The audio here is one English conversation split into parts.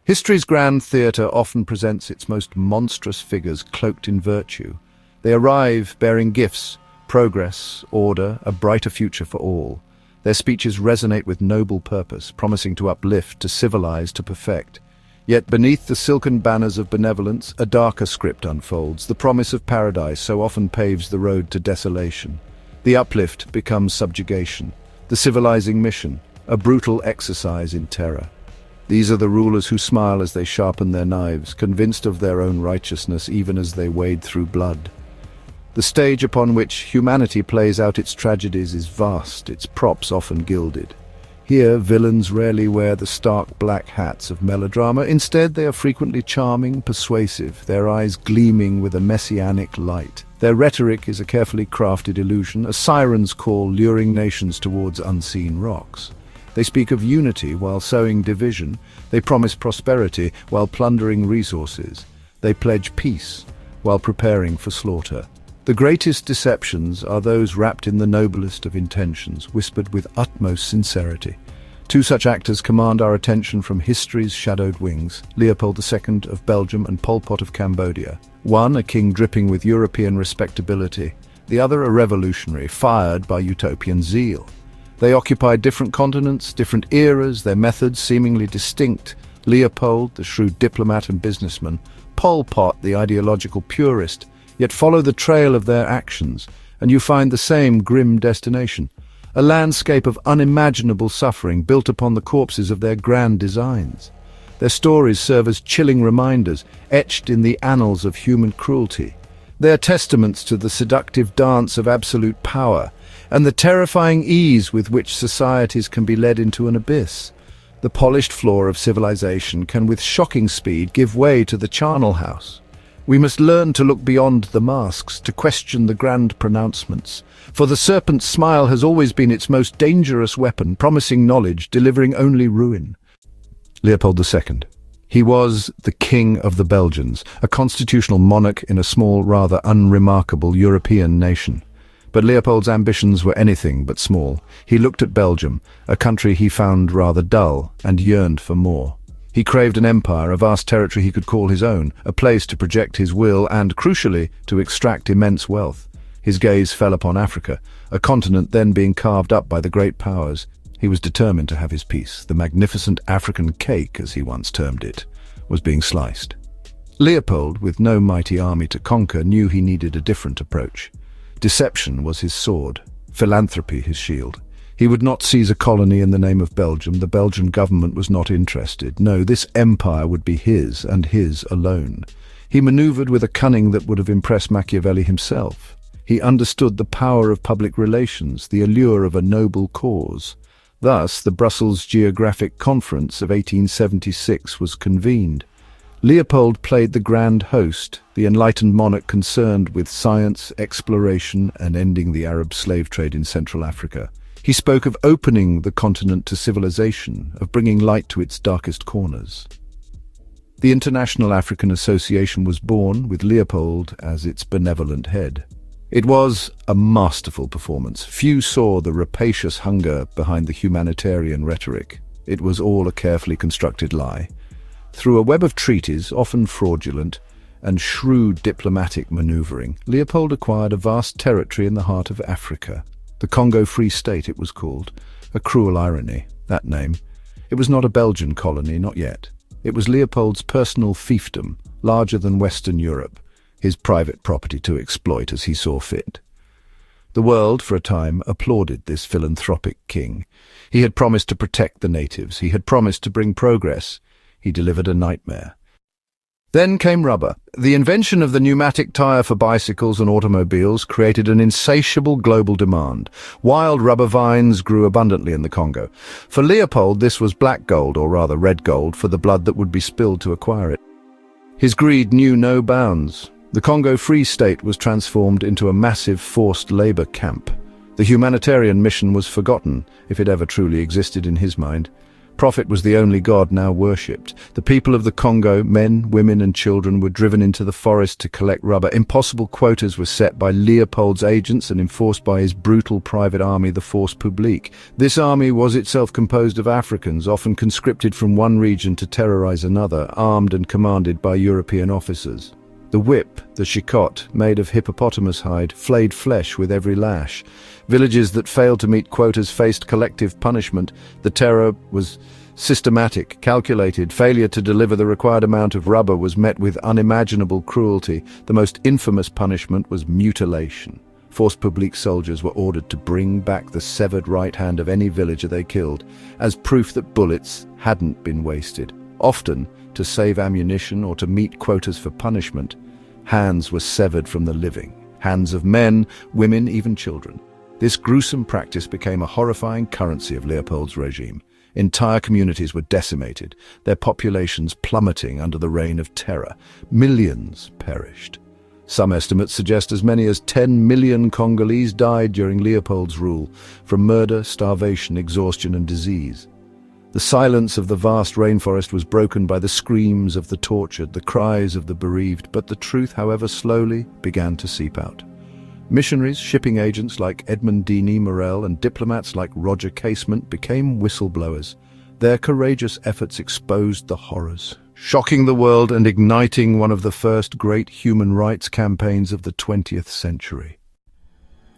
History's grand theatre often presents its most monstrous figures cloaked in virtue. They arrive bearing gifts, progress, order, a brighter future for all. Their speeches resonate with noble purpose, promising to uplift, to civilize, to perfect. Yet beneath the silken banners of benevolence, a darker script unfolds. The promise of paradise so often paves the road to desolation. The uplift becomes subjugation. The civilizing mission, a brutal exercise in terror. These are the rulers who smile as they sharpen their knives, convinced of their own righteousness even as they wade through blood. The stage upon which humanity plays out its tragedies is vast, its props often gilded. Here, villains rarely wear the stark black hats of melodrama. Instead, they are frequently charming, persuasive, their eyes gleaming with a messianic light. Their rhetoric is a carefully crafted illusion, a siren's call luring nations towards unseen rocks. They speak of unity while sowing division. They promise prosperity while plundering resources. They pledge peace while preparing for slaughter. The greatest deceptions are those wrapped in the noblest of intentions, whispered with utmost sincerity. Two such actors command our attention from history's shadowed wings, Leopold II of Belgium and Pol Pot of Cambodia. One, a king dripping with European respectability, the other a revolutionary, fired by utopian zeal. They occupied different continents, different eras, their methods seemingly distinct. Leopold, the shrewd diplomat and businessman, Pol Pot, the ideological purist, yet follow the trail of their actions, and you find the same grim destination, a landscape of unimaginable suffering built upon the corpses of their grand designs. Their stories serve as chilling reminders, etched in the annals of human cruelty. They are testaments to the seductive dance of absolute power, and the terrifying ease with which societies can be led into an abyss. The polished floor of civilization can with shocking speed give way to the charnel house. We must learn to look beyond the masks, to question the grand pronouncements. For the serpent's smile has always been its most dangerous weapon, promising knowledge, delivering only ruin. Leopold II. He was the King of the Belgians, a constitutional monarch in a small, rather unremarkable European nation. But Leopold's ambitions were anything but small. He looked at Belgium, a country he found rather dull, and yearned for more. He craved an empire, a vast territory he could call his own, a place to project his will and, crucially, to extract immense wealth. His gaze fell upon Africa, a continent then being carved up by the great powers. He was determined to have his piece. The magnificent African cake, as he once termed it, was being sliced. Leopold, with no mighty army to conquer, knew he needed a different approach. Deception was his sword, philanthropy his shield. He would not seize a colony in the name of Belgium. The Belgian government was not interested. No, this empire would be his, and his alone. He maneuvered with a cunning that would have impressed Machiavelli himself. He understood the power of public relations, the allure of a noble cause. Thus, the Brussels Geographic Conference of 1876 was convened. Leopold played the grand host, the enlightened monarch concerned with science, exploration, and ending the Arab slave trade in Central Africa. He spoke of opening the continent to civilization, of bringing light to its darkest corners. The International African Association was born, with Leopold as its benevolent head. It was a masterful performance. Few saw the rapacious hunger behind the humanitarian rhetoric. It was all a carefully constructed lie. Through a web of treaties, often fraudulent, and shrewd diplomatic maneuvering, Leopold acquired a vast territory in the heart of Africa. The Congo Free State, it was called. A cruel irony, that name. It was not a Belgian colony, not yet. It was Leopold's personal fiefdom, larger than Western Europe, his private property to exploit as he saw fit. The world, for a time, applauded this philanthropic king. He had promised to protect the natives. He had promised to bring progress. He delivered a nightmare. Then came rubber. The invention of the pneumatic tire for bicycles and automobiles created an insatiable global demand. Wild rubber vines grew abundantly in the Congo. For Leopold, this was black gold, or rather red gold, for the blood that would be spilled to acquire it. His greed knew no bounds. The Congo Free State was transformed into a massive forced labor camp. The humanitarian mission was forgotten, if it ever truly existed in his mind. Profit was the only god now worshipped. The people of the Congo, men, women and children, were driven into the forest to collect rubber. Impossible quotas were set by Leopold's agents and enforced by his brutal private army, the Force Publique. This army was itself composed of Africans, often conscripted from one region to terrorize another, armed and commanded by European officers. The whip, the chicotte, made of hippopotamus hide, flayed flesh with every lash. Villages that failed to meet quotas faced collective punishment. The terror was systematic, calculated. Failure to deliver the required amount of rubber was met with unimaginable cruelty. The most infamous punishment was mutilation. Force Publique soldiers were ordered to bring back the severed right hand of any villager they killed, as proof that bullets hadn't been wasted. Often, to save ammunition or to meet quotas for punishment, hands were severed from the living. Hands of men, women, even children. This gruesome practice became a horrifying currency of Leopold's regime. Entire communities were decimated, their populations plummeting under the reign of terror. Millions perished. Some estimates suggest as many as 10 million Congolese died during Leopold's rule, from murder, starvation, exhaustion and disease. The silence of the vast rainforest was broken by the screams of the tortured, the cries of the bereaved, but the truth, however slowly, began to seep out. Missionaries, shipping agents like Edmond Denis Morel and diplomats like Roger Casement became whistleblowers. Their courageous efforts exposed the horrors, shocking the world and igniting one of the first great human rights campaigns of the 20th century.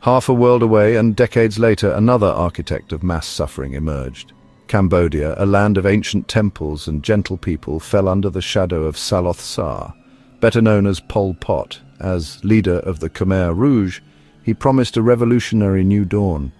Half a world away and decades later, another architect of mass suffering emerged. Cambodia, a land of ancient temples and gentle people, fell under the shadow of Saloth Sar. Better known as Pol Pot, as leader of the Khmer Rouge, he promised a revolutionary new dawn.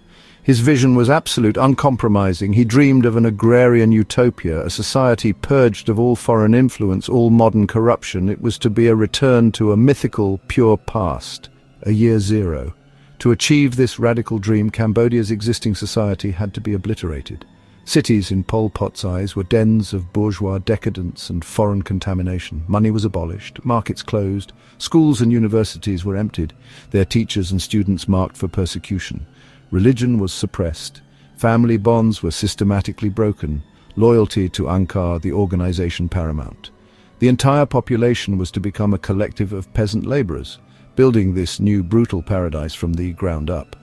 His vision was absolute, uncompromising. He dreamed of an agrarian utopia, a society purged of all foreign influence, all modern corruption. It was to be a return to a mythical, pure past, a year zero. To achieve this radical dream, Cambodia's existing society had to be obliterated. Cities, in Pol Pot's eyes, were dens of bourgeois decadence and foreign contamination. Money was abolished, markets closed, schools and universities were emptied, their teachers and students marked for persecution. Religion was suppressed, family bonds were systematically broken, loyalty to Angkar, the organization, paramount. The entire population was to become a collective of peasant laborers, building this new brutal paradise from the ground up.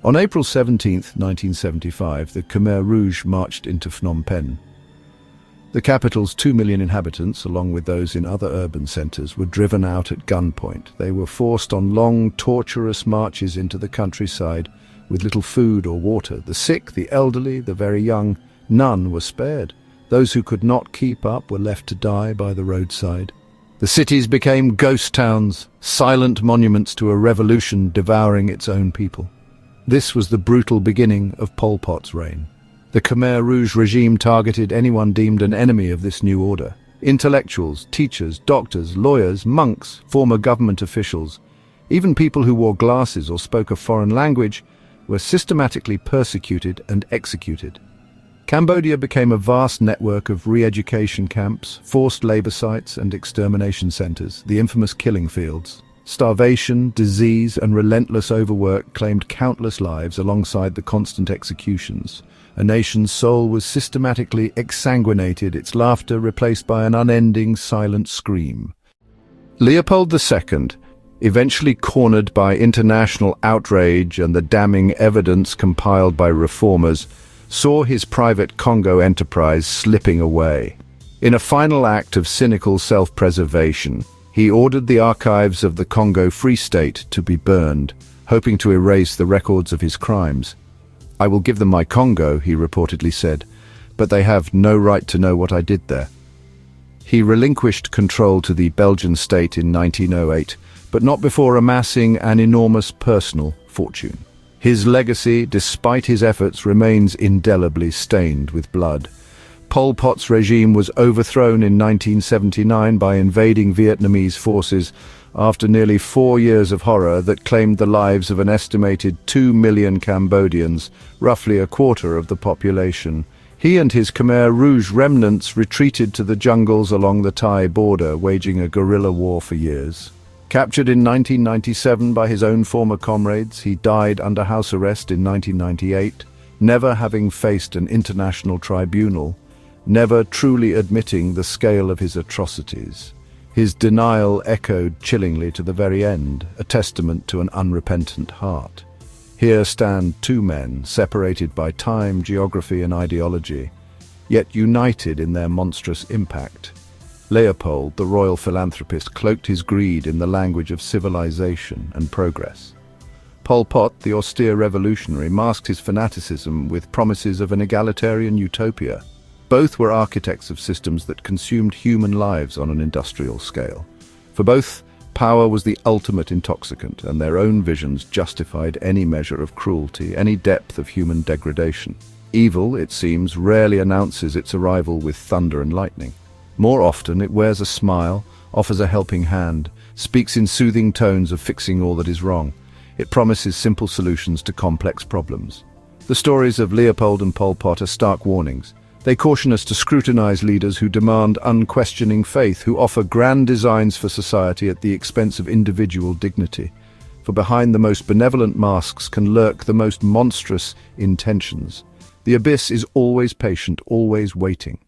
On April 17, 1975, the Khmer Rouge marched into Phnom Penh. The capital's 2 million inhabitants, along with those in other urban centers, were driven out at gunpoint. They were forced on long, torturous marches into the countryside with little food or water. The sick, the elderly, the very young, none were spared. Those who could not keep up were left to die by the roadside. The cities became ghost towns, silent monuments to a revolution devouring its own people. This was the brutal beginning of Pol Pot's reign. The Khmer Rouge regime targeted anyone deemed an enemy of this new order. Intellectuals, teachers, doctors, lawyers, monks, former government officials, even people who wore glasses or spoke a foreign language, were systematically persecuted and executed. Cambodia became a vast network of re-education camps, forced labor sites and extermination centers, the infamous killing fields. Starvation, disease and relentless overwork claimed countless lives alongside the constant executions. A nation's soul was systematically exsanguinated, its laughter replaced by an unending silent scream. Leopold II, eventually cornered by international outrage and the damning evidence compiled by reformers, saw his private Congo enterprise slipping away. In a final act of cynical self-preservation, he ordered the archives of the Congo Free State to be burned, hoping to erase the records of his crimes. "I will give them my Congo," he reportedly said, "but they have no right to know what I did there." He relinquished control to the Belgian state in 1908, but not before amassing an enormous personal fortune. His legacy, despite his efforts, remains indelibly stained with blood. Pol Pot's regime was overthrown in 1979 by invading Vietnamese forces after nearly 4 years of horror that claimed the lives of an estimated 2 million Cambodians, roughly a quarter of the population. He and his Khmer Rouge remnants retreated to the jungles along the Thai border, waging a guerrilla war for years. Captured in 1997 by his own former comrades, he died under house arrest in 1998, never having faced an international tribunal, never truly admitting the scale of his atrocities. His denial echoed chillingly to the very end, a testament to an unrepentant heart. Here stand two men, separated by time, geography, and ideology, yet united in their monstrous impact. Leopold, the royal philanthropist, cloaked his greed in the language of civilization and progress. Pol Pot, the austere revolutionary, masked his fanaticism with promises of an egalitarian utopia. Both were architects of systems that consumed human lives on an industrial scale. For both, power was the ultimate intoxicant, and their own visions justified any measure of cruelty, any depth of human degradation. Evil, it seems, rarely announces its arrival with thunder and lightning. More often, it wears a smile, offers a helping hand, speaks in soothing tones of fixing all that is wrong. It promises simple solutions to complex problems. The stories of Leopold and Pol Pot are stark warnings. They caution us to scrutinize leaders who demand unquestioning faith, who offer grand designs for society at the expense of individual dignity. For behind the most benevolent masks can lurk the most monstrous intentions. The abyss is always patient, always waiting.